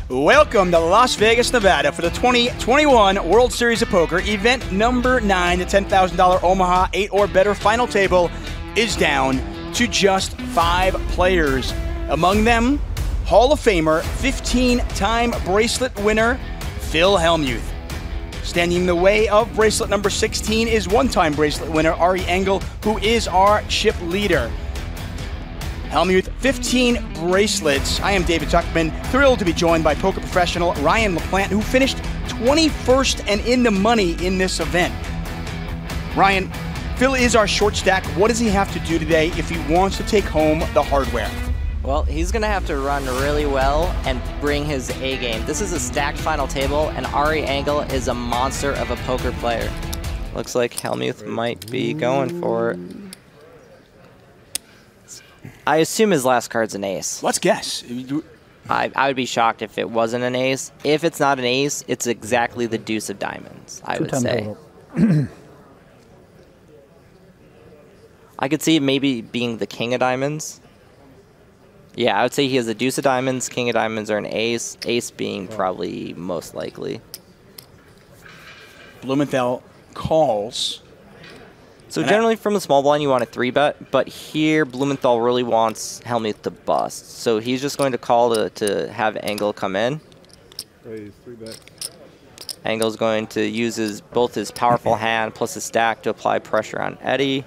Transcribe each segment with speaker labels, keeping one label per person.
Speaker 1: Welcome to Las Vegas, Nevada for the 2021 World Series of Poker, event number 9. The $10,000 Omaha 8 or better final table is down to just 5 players. Among them, Hall of Famer, 15-time Bracelet winner, Phill Hellmuth. Standing in the way of Bracelet number 16 is one-time Bracelet winner, Ari Engel, who is our chip leader. Hellmuth, 15 bracelets. I am David Tuckman, thrilled to be joined by poker professional Ryan LaPlante, who finished 21st and in the money in this event. Ryan, Phill is our short stack. What does he have to do today if he wants to take home the hardware?
Speaker 2: Well, he's going to have to run really well and bring his A game. This is a stacked final table, and Ari Engel is a monster of a poker player. Looks like Hellmuth might be going for it. I assume his last card's an ace.
Speaker 1: Let's guess.
Speaker 2: I would be shocked if it wasn't an ace. If it's not an ace, it's exactly the deuce of diamonds, I would say. I could see it maybe being the king of diamonds. Yeah, I would say he has a deuce of diamonds, king of diamonds, or an ace. Ace being probably most likely.
Speaker 1: Blumenthal calls.
Speaker 2: So generally from the small blind you want a 3-bet, but here Blumenthal really wants Hellmuth to bust. So he's just going to call to have Engel come in. Engel's going to use both his powerful hand plus his stack to apply pressure on Eddie.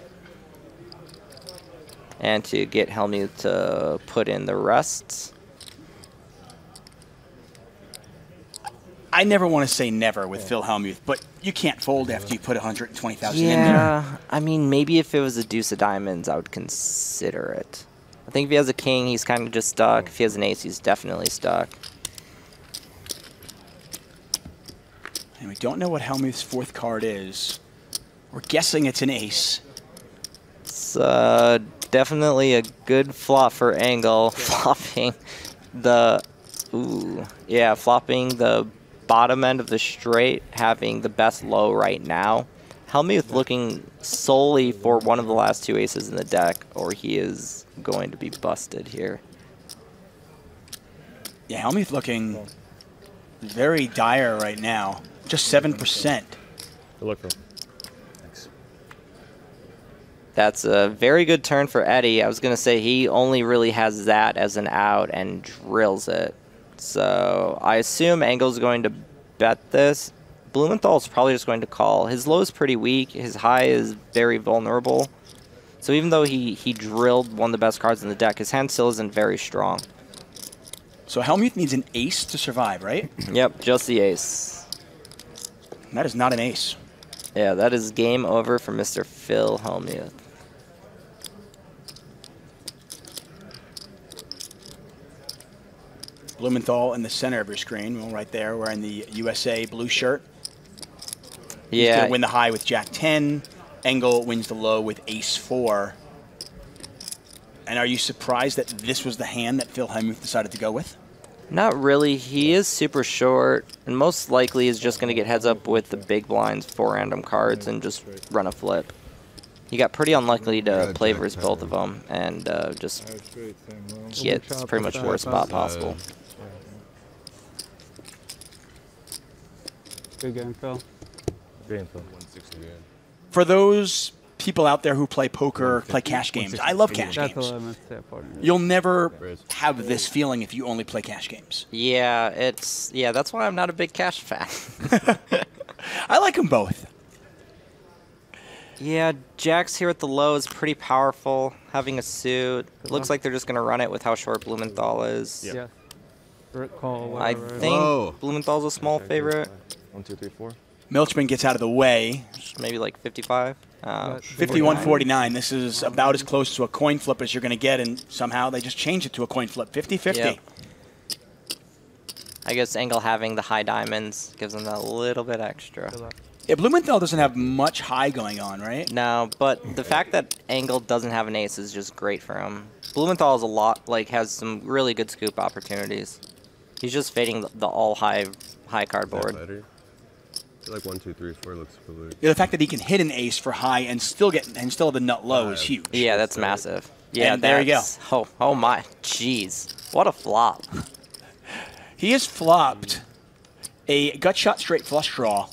Speaker 2: And to get Hellmuth to put in the rest.
Speaker 1: I never want to say never with Phill Hellmuth, but you can't fold after you put 120,000 in there.
Speaker 2: Yeah, I mean, maybe if it was a deuce of diamonds, I would consider it. I think if he has a king, he's kind of just stuck. If he has an ace, he's definitely stuck.
Speaker 1: And we don't know what Hellmuth's 4th card is. We're guessing it's an ace.
Speaker 2: It's definitely a good flop for Engel. Flopping the... Ooh. Yeah, flopping the bottom end of the straight, having the best low right now. Hellmuth looking solely for one of the last 2 aces in the deck, or he is going to be busted here.
Speaker 1: Yeah, Hellmuth looking very dire right now. Just 7%.
Speaker 3: Good luck, Phil. Thanks.
Speaker 2: That's a very good turn for Eddie. I was going to say he only really has that as an out and drills it. So I assume Engel's going to bet this. Blumenthal's probably just going to call. His low is pretty weak. His high is very vulnerable. So even though he drilled one of the best cards in the deck, his hand still isn't very strong.
Speaker 1: So Hellmuth needs an ace to survive, right?
Speaker 2: Yep, just the ace.
Speaker 1: And that is not an ace.
Speaker 2: Yeah, that is game over for Mr. Phill Hellmuth.
Speaker 1: Blumenthal in the center of your screen, well, right there, wearing the USA blue shirt.
Speaker 2: Yeah.
Speaker 1: He's going to win the high with Jack 10. Engel wins the low with Ace 4. And are you surprised that this was the hand that Phill Hellmuth decided to go with?
Speaker 2: Not really. He is super short, and most likely is just going to get heads up with the big blinds, 4 random cards, and just run a flip. He got pretty unlikely to play versus both of them, and just gets pretty much the worst spot possible.
Speaker 4: Good game, Phil.
Speaker 3: Good game, Phil. 160 game.
Speaker 1: For those people out there who play poker, play cash games, I love cash games. You'll never have this feeling if you only play cash games.
Speaker 2: Yeah, that's why I'm not a big cash fan.
Speaker 1: I like them both.
Speaker 2: Yeah, Jack's here at the low is pretty powerful, having a suit. It looks like they're just going to run it with how short Blumenthal is.
Speaker 4: Yeah. Call,
Speaker 2: I think Blumenthal's a small favorite.
Speaker 3: 1, 2, 3, 4.
Speaker 1: Milchman gets out of the way.
Speaker 2: Maybe like 55.
Speaker 1: 51-49. This is about as close to a coin flip as you're going to get, and somehow they just changed it to a coin flip. 50-50.
Speaker 2: Yep. I guess Engel having the high diamonds gives him that little bit extra.
Speaker 1: Yeah, Blumenthal doesn't have much high going on, right?
Speaker 2: No, but the fact that Engel doesn't have an ace is just great for him. Blumenthal is has some really good scoop opportunities. He's just fading the all high cardboard.
Speaker 3: Like 1, 2, 3, 4 looks probably.
Speaker 1: Yeah, the fact that he can hit an ace for high and still have the nut low is huge.
Speaker 2: Yeah, that's massive. Yeah,
Speaker 1: and there you go.
Speaker 2: Oh my, jeez, what a flop.
Speaker 1: He has flopped a gut shot straight flush draw.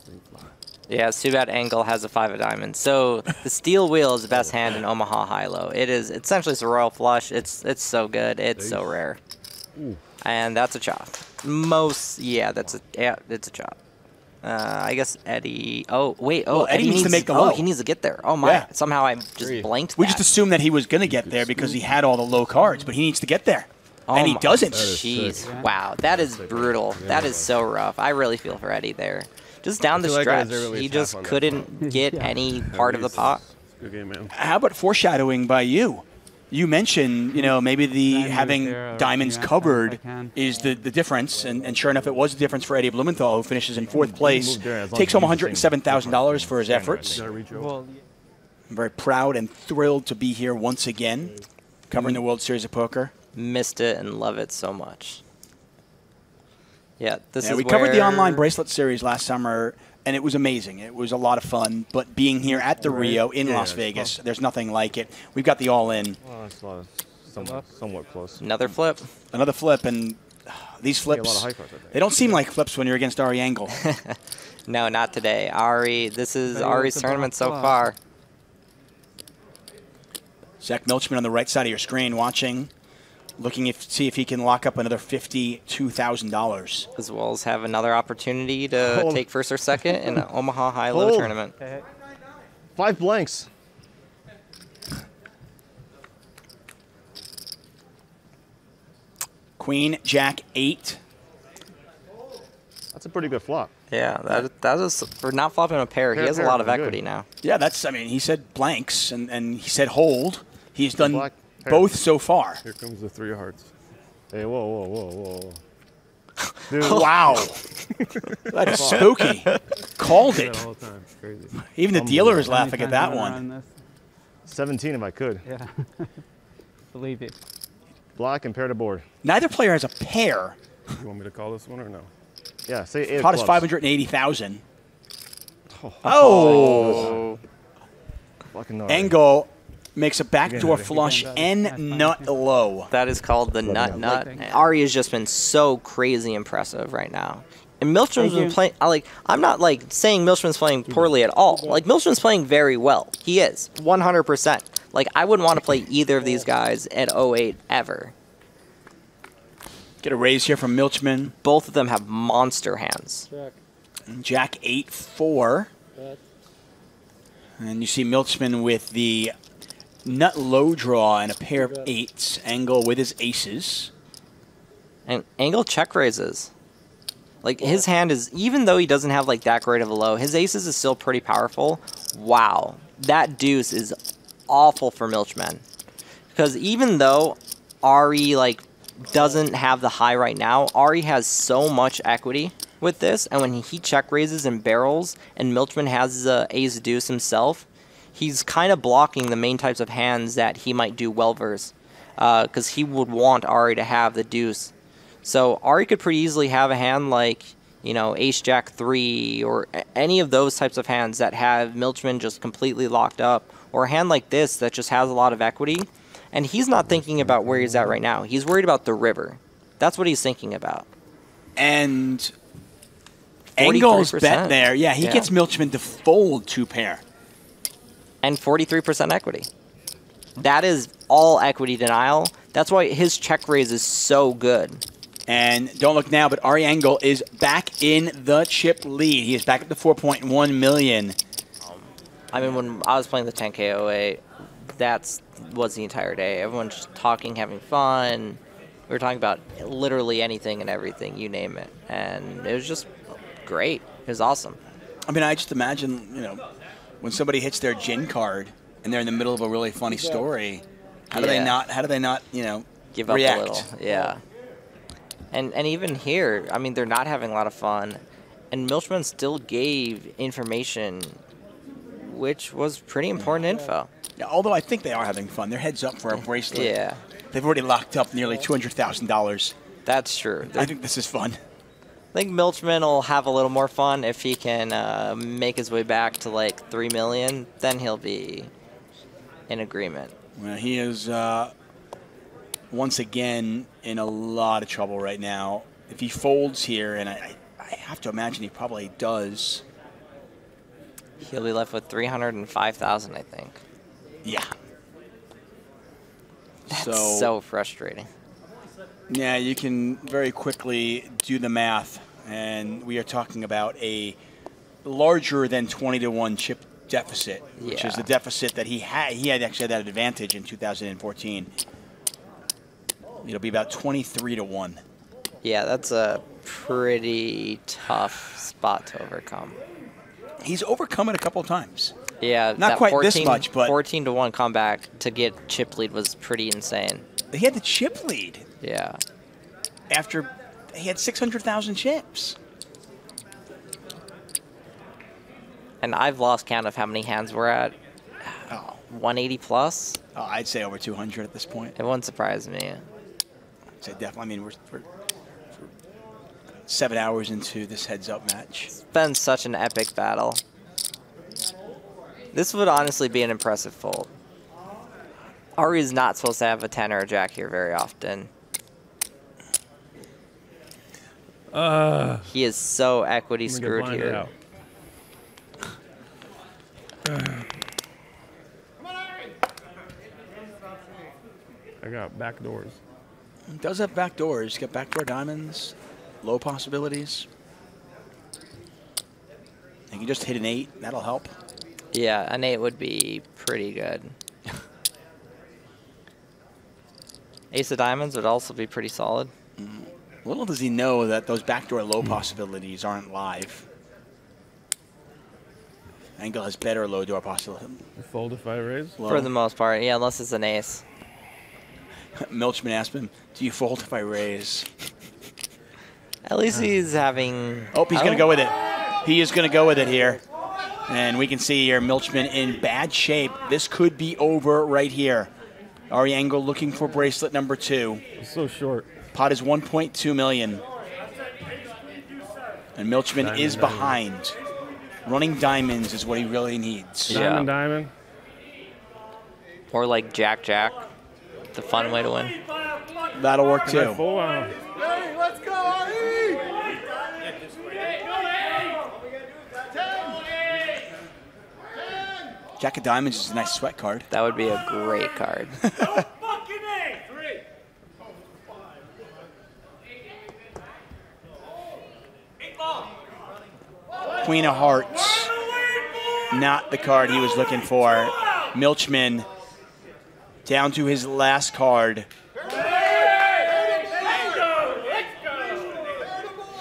Speaker 2: Yeah, it's too bad Engel has a 5 of diamonds. So the steel wheel is the best hand in Omaha high-low. It is essentially it's a royal flush. It's so good. It's so rare. And that's a chop. It's a chop. I guess Eddie. Oh wait. Oh,
Speaker 1: well, Eddie needs to make the low.
Speaker 2: Oh, he needs to get there. Oh my!
Speaker 1: Yeah.
Speaker 2: Somehow I just blanked.
Speaker 1: We just assumed that he was going to get there because he had all the low cards, but he needs to get there, and he doesn't.
Speaker 2: Jeez! Wow, that is brutal. That is so rough. I really feel for Eddie there. Just down the stretch, he just couldn't get any part of the pot.
Speaker 3: Good game, man.
Speaker 1: How about foreshadowing by you? You mentioned, maybe the having diamonds covered is the difference, and sure enough, it was the difference for Eddie Blumenthal, who finishes in 4th place, takes home $107,000 for his efforts. I'm very proud and thrilled to be here once again, covering the World Series of Poker.
Speaker 2: Missed it and love it so much. Yeah,
Speaker 1: we covered the online bracelet series last summer, and it was amazing. It was a lot of fun, but being here at the Rio in Las Vegas, there's nothing like it. We've got the all-in.
Speaker 3: Well, it's somewhat close.
Speaker 2: Another flip.
Speaker 1: Another flip, and these flips, they don't seem like flips when you're against Ari Engel.
Speaker 2: No, not today. This is Ari's tournament so far.
Speaker 1: Zach Milchman on the right side of your screen watching. Looking to see if he can lock up another $52,000.
Speaker 2: As well as have another opportunity to take first or second in an Omaha high-low tournament.
Speaker 3: 5 blanks.
Speaker 1: Queen, Jack, 8.
Speaker 3: That's a pretty good flop.
Speaker 2: Yeah, that is for not flopping a pair. He has a lot of equity now.
Speaker 1: Yeah, he said blanks, and he said hold. He's done both so far.
Speaker 3: Here comes the 3 of hearts. Hey, whoa.
Speaker 1: Dude, wow. That is spooky. Called it. Even the dealer is laughing at that one.
Speaker 3: 17 if I could.
Speaker 4: Yeah. Believe it.
Speaker 3: Black and pair to board.
Speaker 1: Neither player has a pair.
Speaker 3: You want me to call this one or no? Yeah, say 8
Speaker 1: pot is
Speaker 3: clubs.
Speaker 1: $580,000. Oh. Engel makes a backdoor flush and nut low.
Speaker 2: That is called the nut. Ari has just been so crazy impressive right now. And Milchman's been playing, I'm not saying Milchman's playing poorly at all. Milchman's playing very well. He is, 100%. I wouldn't want to play either of these guys at 08 ever.
Speaker 1: Get a raise here from Milchman.
Speaker 2: Both of them have monster hands.
Speaker 1: Jack 8-4. And you see Milchman with the nut low draw and a pair of 8s. Engel with his aces.
Speaker 2: And Engel check raises. His hand is, even though he doesn't have that great of a low, his aces is still pretty powerful. Wow. That deuce is awful for Milchman. Because even though Ari doesn't have the high right now, Ari has so much equity with this, and when he check raises and barrels and Milchman has the ace deuce himself, he's kind of blocking the main types of hands that he might do well versus, because he would want Ari to have the deuce. So Ari could pretty easily have a hand like, ace jack 3 or any of those types of hands that have Milchman just completely locked up, or a hand like this that just has a lot of equity. And he's not thinking about where he's at right now. He's worried about the river. That's what he's thinking about.
Speaker 1: And Engel's bet there. Yeah, he gets Milchman to fold 2 pair.
Speaker 2: And 43% equity. That is all equity denial. That's why his check raise is so good.
Speaker 1: And don't look now, but Ari Engel is back in the chip lead. He is back up to 4.1 million.
Speaker 2: When I was playing the 10K 08, that was the entire day. Everyone's just talking, having fun. We were talking about literally anything and everything, you name it. And it was just great. It was awesome.
Speaker 1: I just imagine, when somebody hits their gin card and they're in the middle of a really funny story, how do they not,
Speaker 2: give up
Speaker 1: react?
Speaker 2: A little? Yeah. And even here, they're not having a lot of fun. And Milchman still gave information, which was pretty important info.
Speaker 1: Yeah, although I think they are having fun. Their heads up for a bracelet.
Speaker 2: Yeah.
Speaker 1: They've already locked up nearly $200,000.
Speaker 2: That's true.
Speaker 1: I think this is fun.
Speaker 2: I think Milchman will have a little more fun if he can make his way back to $3 million. Then he'll be in agreement.
Speaker 1: Well, he is once again in a lot of trouble right now. if he folds here, and I have to imagine he probably does.
Speaker 2: He'll be left with 305,000, I think.
Speaker 1: Yeah.
Speaker 2: That's so frustrating.
Speaker 1: Yeah, you can very quickly do the math, and we are talking about a larger than 20-to-1 chip deficit, which is the deficit that he had. He had actually had that advantage in 2014. It'll be about 23-to-1.
Speaker 2: Yeah, that's a pretty tough spot to overcome.
Speaker 1: He's overcome it a couple of times.
Speaker 2: Yeah,
Speaker 1: not quite this much, but
Speaker 2: 14-to-1 comeback to get chip lead was pretty insane.
Speaker 1: He had the chip lead.
Speaker 2: Yeah.
Speaker 1: After he had 600,000 chips.
Speaker 2: And I've lost count of how many hands we're at. 180 plus?
Speaker 1: Oh, I'd say over 200 at this point.
Speaker 2: It wouldn't surprise me.
Speaker 1: I'd say definitely. I mean, we're 7 hours into this heads-up match.
Speaker 2: It's been such an epic battle. This would honestly be an impressive fold. Ari is not supposed to have a 10 or a jack here very often. He is so equity screwed here.
Speaker 3: I got back doors.
Speaker 1: He does have back doors. He's got backdoor diamonds, low possibilities. He can just hit an 8. That'll help.
Speaker 2: Yeah, an 8 would be pretty good. Ace of diamonds would also be pretty solid.
Speaker 1: Little does he know that those backdoor low possibilities aren't live. Engel has better low door possibilities.
Speaker 3: Fold if I raise?
Speaker 2: For the most part, yeah, unless it's an ace.
Speaker 1: Milchman asked him, do you fold if I raise?
Speaker 2: At least he's having...
Speaker 1: Oh, he's going to go with it. He is going to go with it here. And we can see here Milchman in bad shape. This could be over right here. Ari Engel looking for bracelet number 2.
Speaker 3: It's so short.
Speaker 1: Pot is 1.2 million. And Milchman is behind. Running diamonds is what he really needs.
Speaker 3: Diamond, diamond.
Speaker 2: Or like jack, jack. The fun way to win.
Speaker 1: That'll work too.
Speaker 5: Hey, let's go, Ari!
Speaker 1: Jack of diamonds is a nice sweat card.
Speaker 2: That would be a great card.
Speaker 1: Queen of hearts. Not the card he was looking for. Milchman down to his last card.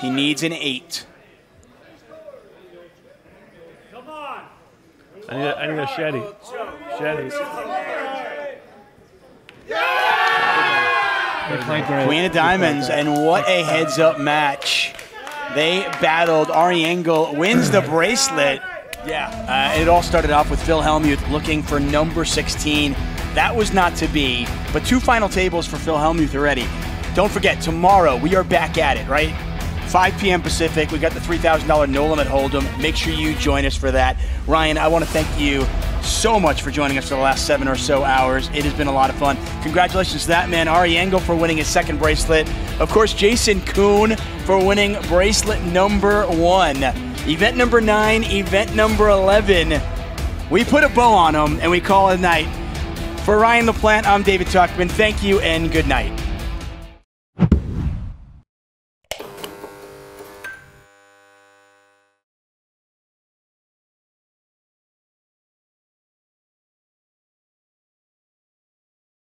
Speaker 1: He needs an 8.
Speaker 3: I need a shetty.
Speaker 1: Queen of diamonds, and what a heads-up match. They battled. Ari Engel wins the bracelet. Yeah, it all started off with Phill Hellmuth looking for number 16. That was not to be, but 2 final tables for Phill Hellmuth already. Don't forget, tomorrow we are back at it, right? 5 p.m. Pacific. We got the $3,000 no limit hold'em. Make sure you join us for that. Ryan, I want to thank you so much for joining us for the last 7 or so hours. It has been a lot of fun. Congratulations to that man, Ari Engel, for winning his 2nd bracelet. Of course, Jason Kuhn for winning bracelet number 1. Event number 9, event number 11. We put a bow on them and we call it a night. For Ryan LaPlante, I'm David Tuchman. Thank you and good night.